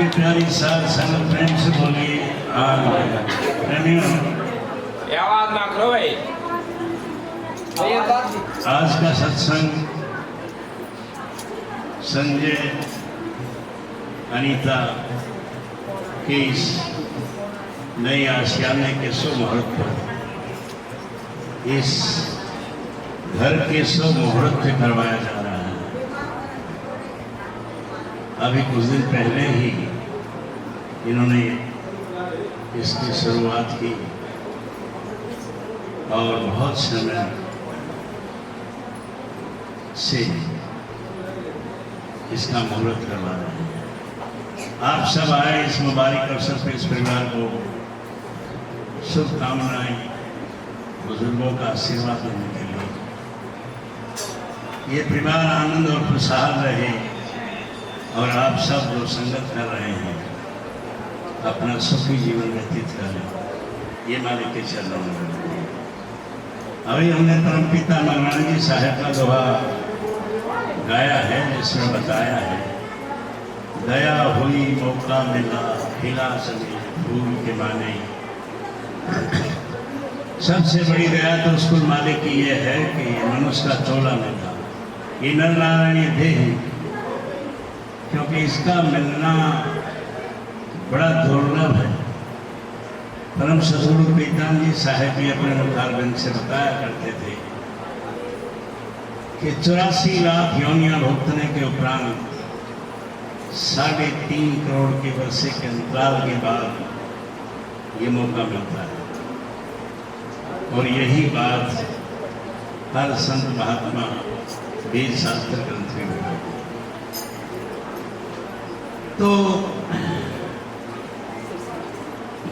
की प्यारी साथ संगत प्रेम से बोलिए प्रेमियों। आवाज ना करो भाई। आज का सत्संग संजय अनीता के इस नई आशियाने के सुमुहूर्त पर, इस घर के सुमुहूर्त पे करवाया जा रहा है। अभी कुछ दिन पहले ही इन्होंने इसकी शुरुआत की और बहुत समय से इसका मुहूर्त करवा रहे हैं। आप सब आए इस मुबारक अवसर पर इस परिवार को शुभकामनाएं, बुजुर्गों का आशीर्वाद देने के लिए। ये परिवार आनंद और खुशहाल रहे और आप सब जो संगत कर रहे हैं अपना सुखी जीवन व्यतीत करें, ये मालिक के चरणों में। अभी हमने परमपिता मंगलानी जी साहब का दोहा गाया है, जिसमें बताया है, दया हुई मौका मिला खिला सभी फूल के माने। सबसे बड़ी दया तो उस कुल मालिक की यह है कि मनुष्य का चोला मिला, ये नर नारायण देह, क्योंकि इसका मिलना बड़ा दुर्लभ है। परम सदगुरु प्रीतम जी साहेब भी अपने मुखारबिंद से बताया करते थे कि 84 लाख योनियां भुगतने के उपरांत 3.5 करोड़ के वर्षे के अंतराल के बाद ये मौका मिलता है। और यही बात हर संत महात्मा वेद शास्त्र ग्रंथ में है। तो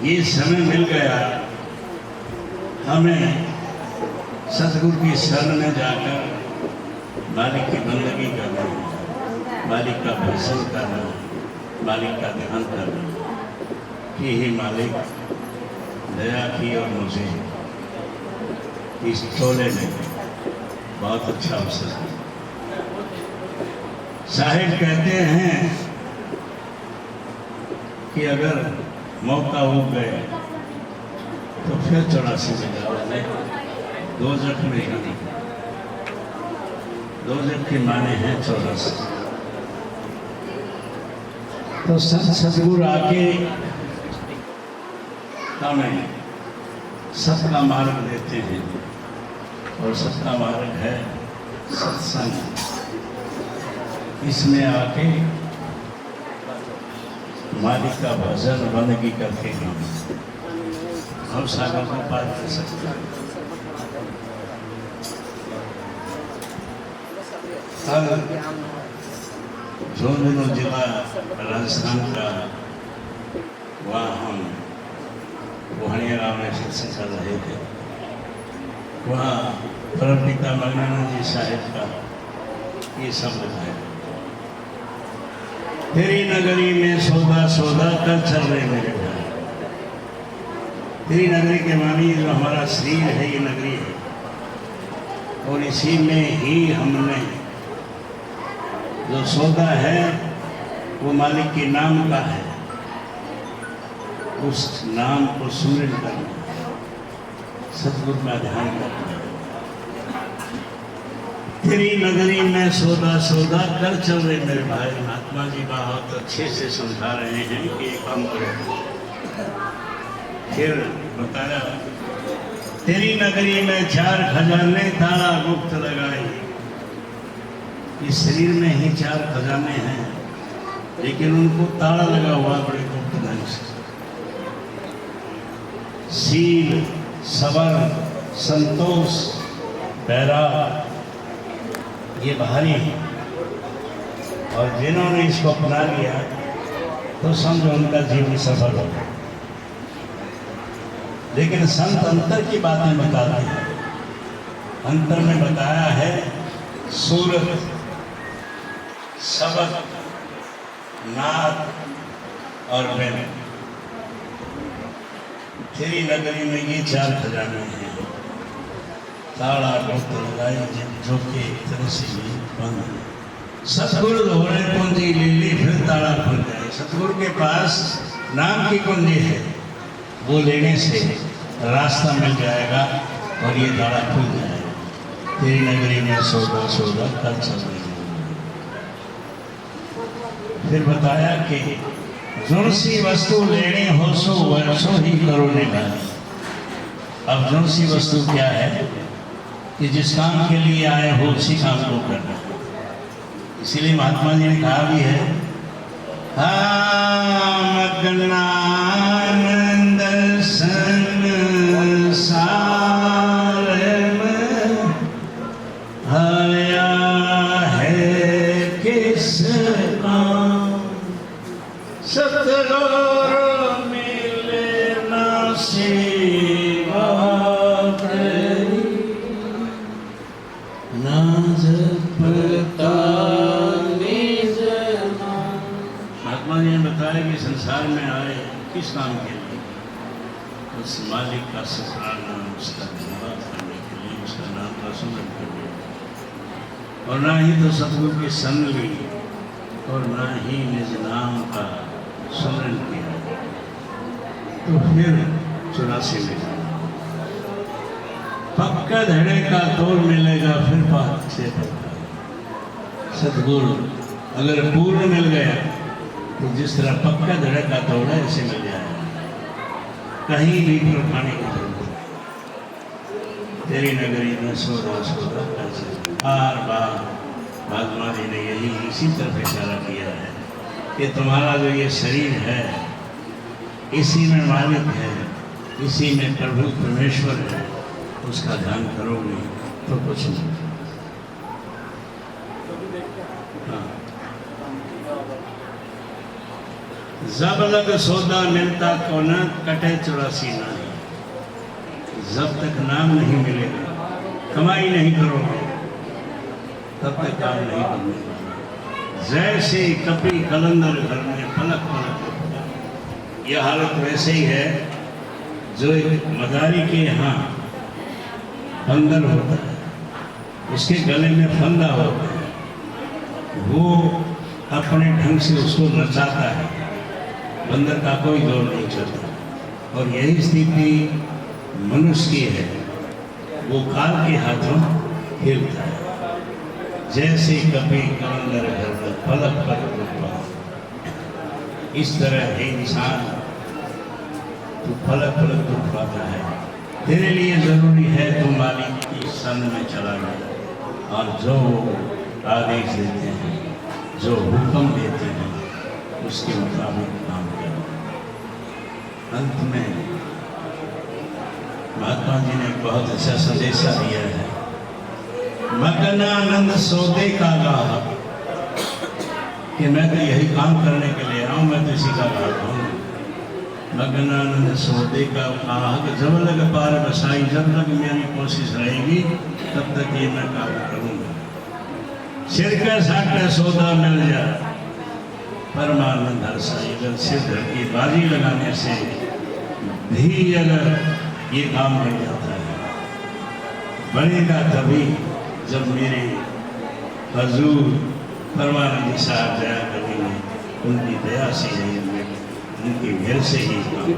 ये समय मिल गया हमें सतगुरु की शरण में जाकर मालिक की बंदगी करना, मालिक का भजन करना, मालिक का ध्यान करना कि हे मालिक दया की और मुझे इस चोले में बहुत अच्छा अवसर है। साहिब कहते हैं कि अगर मौका हो गए तो फिर 84 में जाओगे। दो जख में नहीं, दो जख के माने हैं 84। तो संत सदगुरु आके हमें सबका मार्ग देते हैं और सबका मार्ग है सत्संग। इसमें आके मालिक का भजन बंदगी करके हम सागर को पार कर सकते हैं। कल झुंझुनू जिला राजस्थान का, वहाँ हम बुहानिया गाँव में सत्संग कर रहे थे। वहाँ परमपिता मंगलानी जी साहेब का ये शब्द है, तेरी नगरी में सौदा सौदा कर चल रहे मेरे भाई। तेरी नगरी के मानी जो हमारा शरीर है, ये नगरी है और इसी में ही हमने जो सौदा है वो मालिक के नाम का है। उस नाम को सुमिरन करना, सतगुरु का ध्यान करना। तेरी नगरी में सौदा सौदा कर चल रहे मेरे भाई। महात्मा जी बहुत अच्छे से समझा रहे हैं कि एक काम करो। फिर बताया, तेरी नगरी में 4 खजाने ताला गुप्त लगाए। इस शरीर में ही 4 खजाने हैं, लेकिन उनको ताला लगा हुआ बड़े गुप्त ढंग से। सील, सबर, संतोष, बैराग, ये बाहरी है। और जिन्होंने इसको अपना लिया तो समझो उनका जीवन सफल हो गया। लेकिन संत अंतर की बातें बताते हैं। अंतर में बताया है सूरत, सबक, नाद और बैल। तेरी नगरी में ये 4 खजाने हैं, ताला गुप्त लगाई जो के तरह से बंद। सतगुरु धोरे पूंजी ले ली, फिर ताला खुल जाए। है। सतगुरु के पास नाम की कुंजी है, वो लेने से रास्ता मिल जाएगा और ये ताला खुल जाएगा। तेरी नगरी में सौदा सौदा कर चल रही है। फिर बताया कि जोन सी वस्तु लेनी हो सो वैसो ही करो निभाए। अब जोन सी वस्तु क्या है कि जिस काम के लिए आए हो उसी काम को करना। इसीलिए महात्मा जी ने कहा भी है, मगनानंद संसार में आया है किस काम, सतगुरु मिले ना सेवा तेरी, ना जपता निज नाम। महात्मा जी ने बताया कि संसार में आए किस काम के लिए? उस मालिक का शुक्राना, उसका धन्यवाद करने के लिए, उसका नाम का सुमरन करने के लिए, और ना ही तो सतगुरु की संग ली और ना ही निज नाम का सुमरन किया, तो फिर 84 में पक्का धड़े का तोड़ मिलेगा, फिर पाप से पक्का। सतगुरु अगर पूर्ण मिल गया तो जिस तरह पक्का धड़े का तोड़ है ऐसे मिल जाएगा, कहीं भी उठाने की जरूरत नहीं। तेरी नगरी में सौदा सौदा कर बार बार महात्मा जी ने यही इसी तरफ इशारा किया है कि तुम्हारा जो ये शरीर है, इसी में मालिक है, इसी में प्रभु परमेश्वर है, उसका ध्यान करोगे तो कुछ नहीं। हाँ। जब लग सौदा मिलता को न कटे 84 नहीं। जब तक नाम नहीं मिलेगा, कमाई नहीं करोगे, तब तक काम नहीं करने वाला। जैसे कपी कलंदर घर में पलक पलक, यह हालत वैसे ही है जो एक मदारी के यहाँ बंदर होता है, उसके गले में फंदा होता है, वो अपने ढंग से उसको नचाता है, बंदर का कोई जोर नहीं चलता। और यही स्थिति मनुष्य की है, वो काल के हाथों हिलता है। जैसे कभी कलंदर घर में पलक पलक उठा, इस तरह है इंसान, तो पलक पलक उठ पाता है। तेरे लिए जरूरी है तू मालिक की संग में चला जाए और जो आदेश देते हैं, जो हुक्म देते हैं, उसके मुताबिक काम करो। अंत में महात्मा जी ने एक बहुत अच्छा संदेशा दिया है, मगनानंद सौदे का गाह, कि मैं तो यही काम करने के लिए आऊँ, मैं तो इसी का गाह हूँ। मगनानंद सौदे का गाह, जब लग पार बसाई, जब तक मेरी कोशिश रहेगी तब तक ये मैं काम करूँगा। सिर का साठ सौदा मिल जाए, परमानंद हर्षाई। अगर सिर धर की बाजी लगाने से भी अगर ये काम बन जाता है, बनेगा तभी जब मेरे हजूर परमानंद साहब दया करेंगे, उनकी दया से ही, उनकी मेहर से ही काम।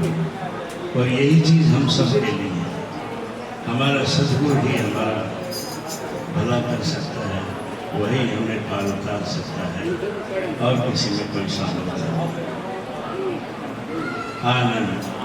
और यही चीज़ हम सब के लिए, हमारा सतगुरु ही हमारा भला कर सकता है, वही हमें पार उतार सकता है, और किसी में कोई सामर्थ्य नहीं। आनंद।